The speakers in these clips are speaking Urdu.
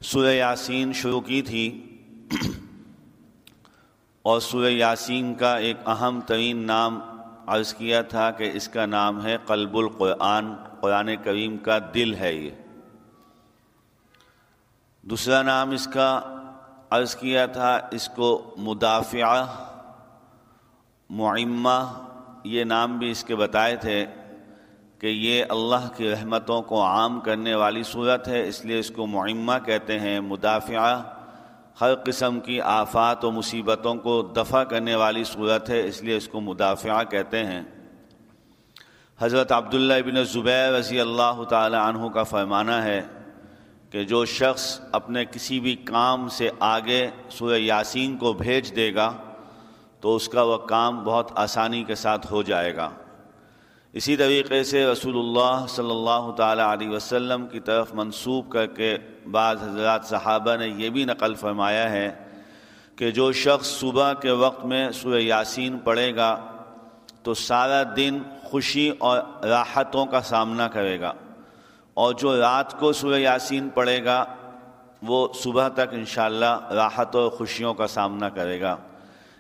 سورہ یاسین شروع کی تھی اور سورہ یاسین کا ایک اہم ترین نام عرض کیا تھا کہ اس کا نام ہے قلب القرآن، قرآن کریم کا دل ہے یہ۔ دوسرا نام اس کا عرض کیا تھا، اس کو مدافعہ، معمہ، یہ نام بھی اس کے بتائے تھے کہ یہ اللہ کی رحمتوں کو عام کرنے والی صورت ہے، اس لیے اس کو معمہ کہتے ہیں۔ مدافعہ، ہر قسم کی آفات و مصیبتوں کو دفع کرنے والی صورت ہے، اس لیے اس کو مدافعہ کہتے ہیں۔ حضرت عبداللہ بن زبیر رضی اللہ تعالی عنہ کا فرمانا ہے کہ جو شخص اپنے کسی بھی کام سے آگے سورہ یاسین کو بھیج دے گا تو اس کا وہ کام بہت آسانی کے ساتھ ہو جائے گا۔ اسی طریقے سے رسول اللہ صلی اللہ تعالی علیہ وسلم کی طرف منسوب کر کے بعض حضرات صحابہ نے یہ بھی نقل فرمایا ہے کہ جو شخص صبح کے وقت میں سورہ یاسین پڑھے گا تو سارا دن خوشی اور راحتوں کا سامنا کرے گا، اور جو رات کو سورہ یاسین پڑھے گا وہ صبح تک انشاءاللہ راحت اور خوشیوں کا سامنا کرے گا۔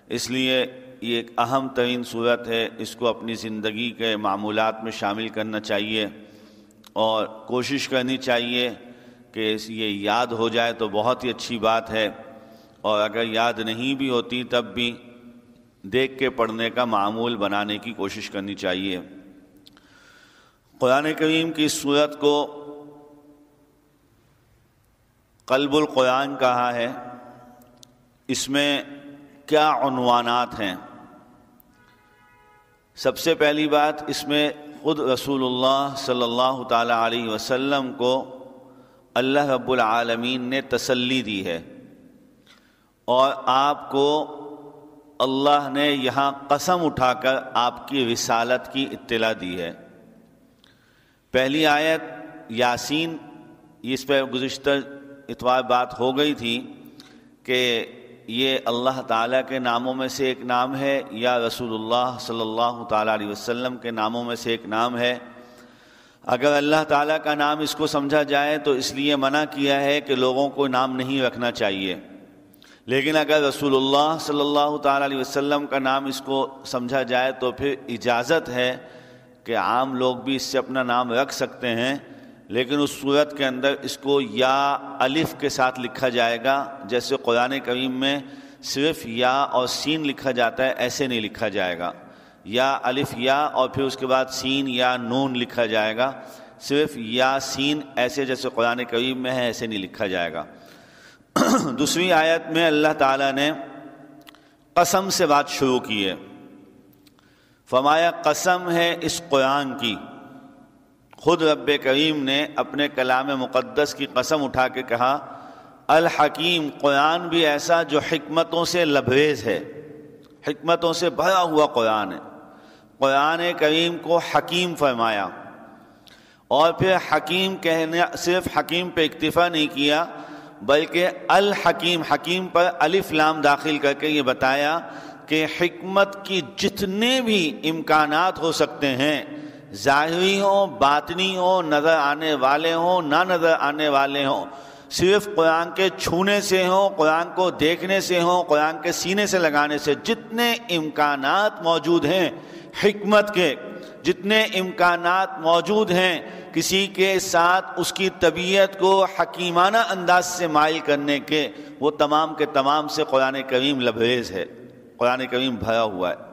اس لیے یہ ایک اہم ترین صورت ہے، اس کو اپنی زندگی کے معمولات میں شامل کرنا چاہیے اور کوشش کرنی چاہیے کہ یہ یاد ہو جائے تو بہت ہی اچھی بات ہے، اور اگر یاد نہیں بھی ہوتی تب بھی دیکھ کے پڑھنے کا معمول بنانے کی کوشش کرنی چاہیے۔ قرآن کریم کی اس صورت کو قلب القرآن کہا ہے۔ اس میں کیا عنوانات ہیں؟ سب سے پہلی بات، اس میں خود رسول اللہ صلی اللہ تعالی علیہ وسلم کو اللہ رب العالمین نے تسلی دی ہے، اور آپ کو اللہ نے یہاں قسم اٹھا کر آپ کی رسالت کی اطلاع دی ہے۔ پہلی آیت یاسین، اس پہ گزشتہ اتوار بات ہو گئی تھی کہ یہ اللہ تعالیٰ کے ناموں میں سے ایک نام ہے یا رسول اللہ صلی اللہ تعالیٰ علیہ وسلم کے ناموں میں سے ایک نام ہے۔ اگر اللہ تعالیٰ کا نام اس کو سمجھا جائے تو اس لیے منع کیا ہے کہ لوگوں کو نام نہیں رکھنا چاہیے، لیکن اگر رسول اللہ صلی اللہ تعالیٰ علیہ وسلم کا نام اس کو سمجھا جائے تو پھر اجازت ہے کہ عام لوگ بھی اس سے اپنا نام رکھ سکتے ہیں، لیکن اس صورت کے اندر اس کو یا الف کے ساتھ لکھا جائے گا، جیسے قرآن کریم میں صرف یا اور سین لکھا جاتا ہے، ایسے نہیں لکھا جائے گا۔ یا الف یا اور پھر اس کے بعد سین یا نون لکھا جائے گا، صرف یا سین ایسے جیسے قرآن کریم میں ہے ایسے نہیں لکھا جائے گا۔ دوسری آیت میں اللہ تعالیٰ نے قسم سے بات شروع کی ہے، فرمایا قسم ہے اس قرآن کی۔ خود رب کریم نے اپنے کلام مقدس کی قسم اٹھا کے کہا الحکیم، قرآن بھی ایسا جو حکمتوں سے لبریز ہے، حکمتوں سے بھرا ہوا قرآن ہے۔ قرآن کریم کو حکیم فرمایا، اور پھر حکیم کہنے صرف حکیم پہ اکتفا نہیں کیا بلکہ الحکیم، حکیم پر الف لام داخل کر کے یہ بتایا کہ حکمت کی جتنے بھی امکانات ہو سکتے ہیں، ظاہری ہوں، باطنی ہوں، نظر آنے والے ہوں، نہ نظر آنے والے ہوں، صرف قرآن کے چھونے سے ہوں، قرآن کو دیکھنے سے ہوں، قرآن کے سینے سے لگانے سے، جتنے امکانات موجود ہیں حکمت کے، جتنے امکانات موجود ہیں کسی کے ساتھ اس کی طبیعت کو حکیمانہ انداز سے مائل کرنے کے، وہ تمام کے تمام سے قرآن کریم لبریز ہے، قرآن کریم بھرا ہوا ہے۔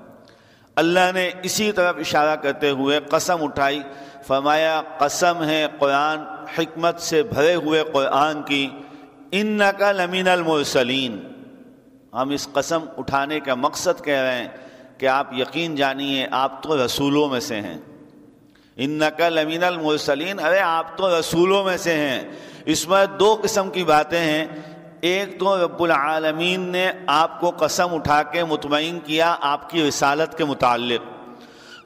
اللہ نے اسی طرف اشارہ کرتے ہوئے قسم اٹھائی، فرمایا قسم ہے قرآن حکمت سے بھرے ہوئے قرآن کی، انک لمن المرسلین۔ ہم اس قسم اٹھانے کا مقصد کہہ رہے ہیں کہ آپ یقین جانیے آپ تو رسولوں میں سے ہیں۔ انک لمن المرسلین، ارے آپ تو رسولوں میں سے ہیں۔ اس میں دو قسم کی باتیں ہیں، ایک تو رب العالمین نے آپ کو قسم اٹھا کے مطمئن کیا آپ کی رسالت کے متعلق،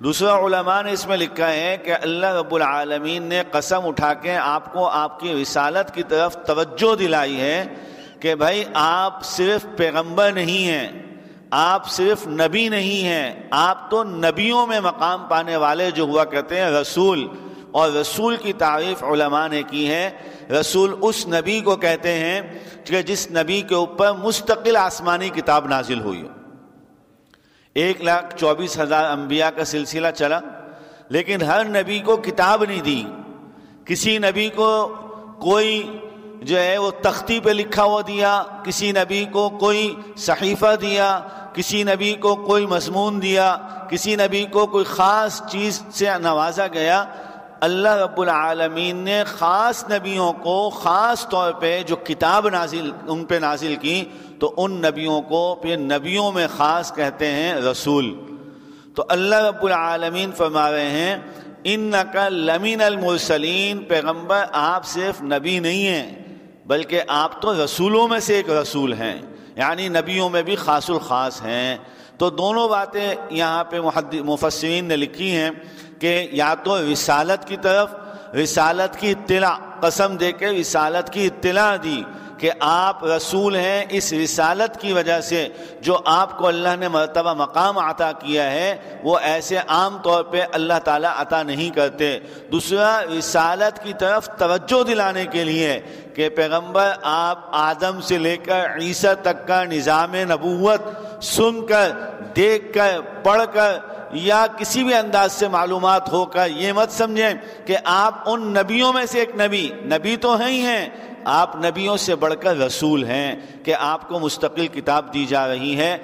دوسرا علماء نے اس میں لکھا ہے کہ اللہ رب العالمین نے قسم اٹھا کے آپ کو آپ کی رسالت کی طرف توجہ دلائی ہے کہ بھائی آپ صرف پیغمبر نہیں ہیں، آپ صرف نبی نہیں ہیں، آپ تو نبیوں میں مقام پانے والے جو ہوا کرتے ہیں رسول، اور رسول کی تعریف علماء نے کی ہے، رسول اس نبی کو کہتے ہیں کہ جس نبی کے اوپر مستقل آسمانی کتاب نازل ہوئی ہو۔ 1,24,000 انبیاء کا سلسلہ چلا، لیکن ہر نبی کو کتاب نہیں دی۔ کسی نبی کو کوئی جو ہے وہ تختی پہ لکھا ہوا دیا، کسی نبی کو کوئی صحیفہ دیا، کسی نبی کو کوئی مضمون دیا، کسی نبی کو کوئی خاص چیز سے نوازا گیا۔ اللہ رب العالمین نے خاص نبیوں کو خاص طور پہ جو کتاب ان پہ نازل کی، تو ان نبیوں کو پھر نبیوں میں خاص کہتے ہیں رسول۔ تو اللہ رب العالمین فرما رہے ہیں انک لمن المرسلین، پیغمبر آپ صرف نبی نہیں ہیں بلکہ آپ تو رسولوں میں سے ایک رسول ہیں، یعنی نبیوں میں بھی خاص الخاص ہیں۔ تو دونوں باتیں یہاں پہ مفسرین نے لکھی ہیں کہ یا تو رسالت کی طرف، رسالت کی اطلاع، قسم دے کے رسالت کی اطلاع دی کہ آپ رسول ہیں، اس رسالت کی وجہ سے جو آپ کو اللہ نے مرتبہ مقام عطا کیا ہے وہ ایسے عام طور پہ اللہ تعالیٰ عطا نہیں کرتے۔ دوسرا، رسالت کی طرف توجہ دلانے کے لیے کہ پیغمبر آپ آدم سے لے کر عیسیٰ تک کا نظام نبوت سن کر، دیکھ کر، پڑھ کر یا کسی بھی انداز سے معلومات ہو کر یہ مت سمجھیں کہ آپ ان نبیوں میں سے ایک نبی تو ہیں ہی ہیں، آپ نبیوں سے بڑھ کر رسول ہیں کہ آپ کو مستقل کتاب دی جا رہی ہے،